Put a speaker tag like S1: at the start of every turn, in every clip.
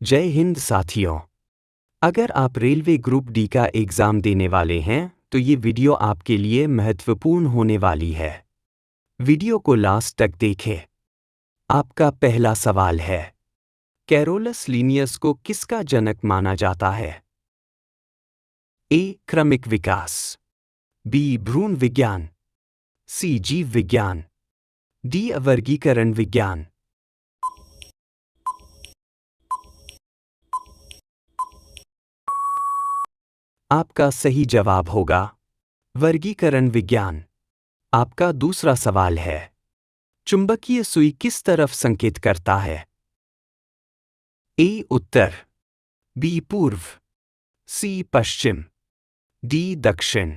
S1: जय हिंद साथियों। अगर आप रेलवे ग्रुप डी का एग्ज़ाम देने वाले हैं तो ये वीडियो आपके लिए महत्वपूर्ण होने वाली है। वीडियो को लास्ट तक देखें। आपका पहला सवाल है, कैरोलस लीनियस को किसका जनक माना जाता है? ए. क्रमिक विकास, बी. भ्रूण विज्ञान, सी. जीव विज्ञान, डी. वर्गीकरण विज्ञान। आपका सही जवाब होगा वर्गीकरण विज्ञान। आपका दूसरा सवाल है, चुंबकीय सुई किस तरफ संकेत करता है? ए. उत्तर, बी. पूर्व, सी. पश्चिम, डी. दक्षिण।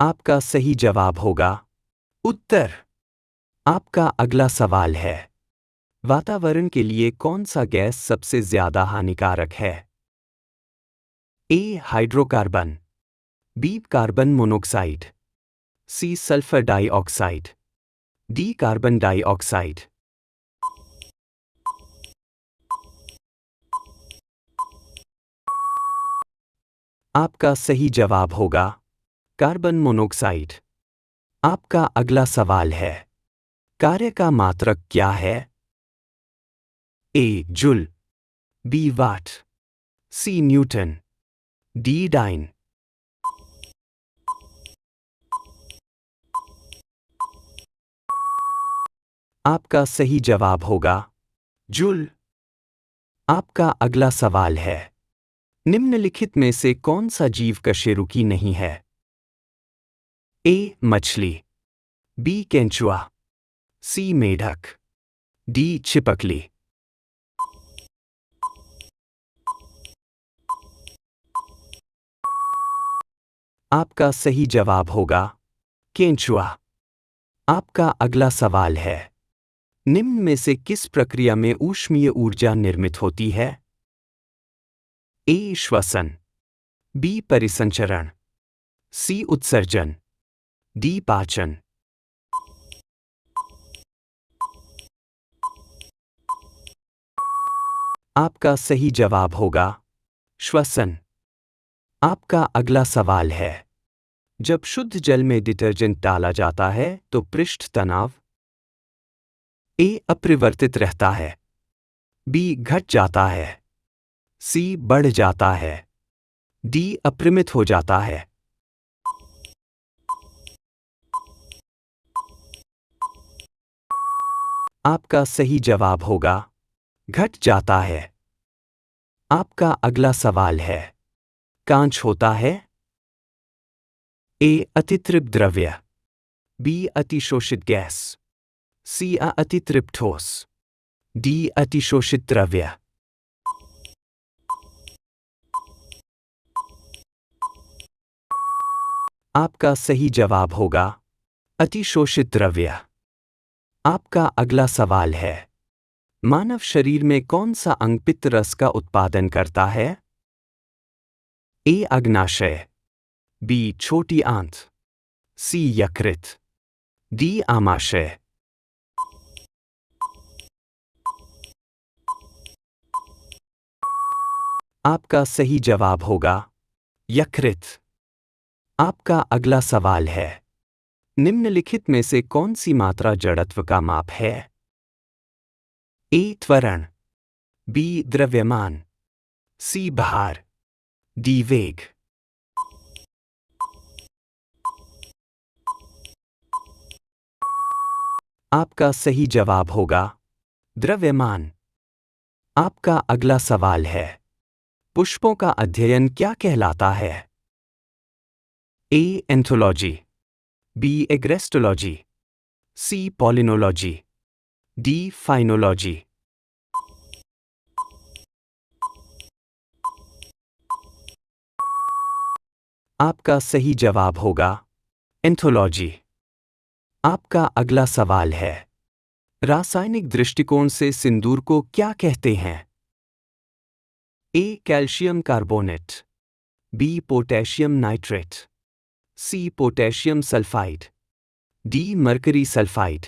S1: आपका सही जवाब होगा उत्तर। आपका अगला सवाल है, वातावरण के लिए कौन सा गैस सबसे ज्यादा हानिकारक है? A. Hydrocarbon, B. Carbon monoxide, C. Sulphur dioxide, D. Carbon dioxide. आपका सही जवाब होगा कार्बन मोनोक्साइड। आपका अगला सवाल है, कार्य का मात्रक क्या है? A. Joule, B. Watt, C. Newton, D. Dyne. आपका सही जवाब होगा जूल। आपका अगला सवाल है, निम्नलिखित में से कौन सा जीव कशेरुकी नहीं है? ए. मछली, बी. केंचुआ, सी. मेढक, डी. छिपकली। आपका सही जवाब होगा केंचुआ। आपका अगला सवाल है, निम्न में से किस प्रक्रिया में ऊष्मीय ऊर्जा निर्मित होती है? ए. श्वसन, बी. परिसंचरण, सी. उत्सर्जन, डी. पाचन। आपका सही जवाब होगा श्वसन। आपका अगला सवाल है, जब शुद्ध जल में डिटर्जेंट डाला जाता है तो पृष्ठ तनाव ए. अपरिवर्तित रहता है, बी. घट जाता है, सी. बढ़ जाता है, डी. अपरिमित हो जाता है। आपका सही जवाब होगा घट जाता है। आपका अगला सवाल है, कांच होता है? ए. अतितृप्त द्रव्य, बी. अतिशोषित गैस, सी. अतितृप्त ठोस, डी. अतिशोषित द्रव्य। आपका सही जवाब होगा अतिशोषित द्रव्य। आपका अगला सवाल है, मानव शरीर में कौन सा अंग पित्त रस का उत्पादन करता है? ए. अग्नाशय, बी. छोटी आंत, सी. यकृत, डी. आमाशय। आपका सही जवाब होगा यकृत। आपका अगला सवाल है, निम्नलिखित में से कौन सी मात्रा जड़त्व का माप है? ए. त्वरण, बी. द्रव्यमान, सी. भार, डी. वेग। आपका सही जवाब होगा द्रव्यमान। आपका अगला सवाल है, पुष्पों का अध्ययन क्या कहलाता है? A. Anthology, B. Agrostology, C. Palynology, D. Phenology. आपका सही जवाब होगा एंथोलॉजी। आपका अगला सवाल है, रासायनिक दृष्टिकोण से सिंदूर को क्या कहते हैं? A. Calcium carbonate, B. Potassium nitrate, C. Potassium sulphide, D mercury sulphide.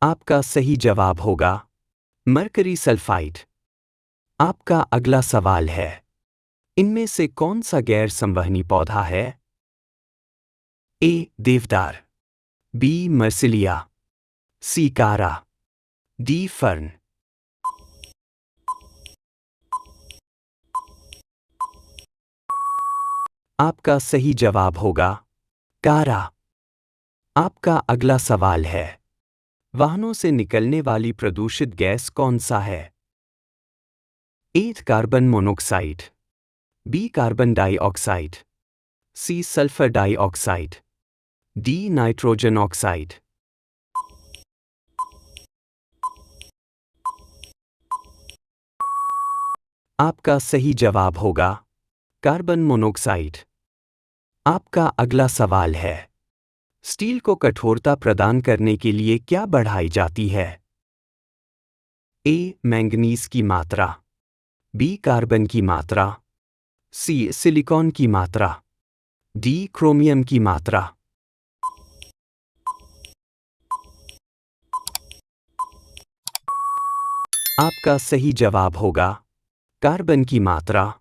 S1: आपका सही जवाब होगा मरकरी सल्फाइड। आपका अगला सवाल है, इनमें से कौन सा गैर संवहनी पौधा है? ए देवदार, बी मर्सिलिया, सी कारा, डी फर्न। आपका सही जवाब होगा कारा। आपका अगला सवाल है, वाहनों से निकलने वाली प्रदूषित गैस कौन सा है? A carbon monoxide, B carbon dioxide, C sulphur dioxide, D nitrogen oxide. आपका सही जवाब होगा कार्बन मोनोक्साइड। आपका अगला सवाल है, स्टील को कठोरता प्रदान करने के लिए क्या बढ़ाई जाती है? ए मैंगनीज की मात्रा, बी कार्बन की मात्रा, सी सिलिकॉन की मात्रा, डी क्रोमियम की मात्रा। आपका सही जवाब होगा कार्बन की मात्रा।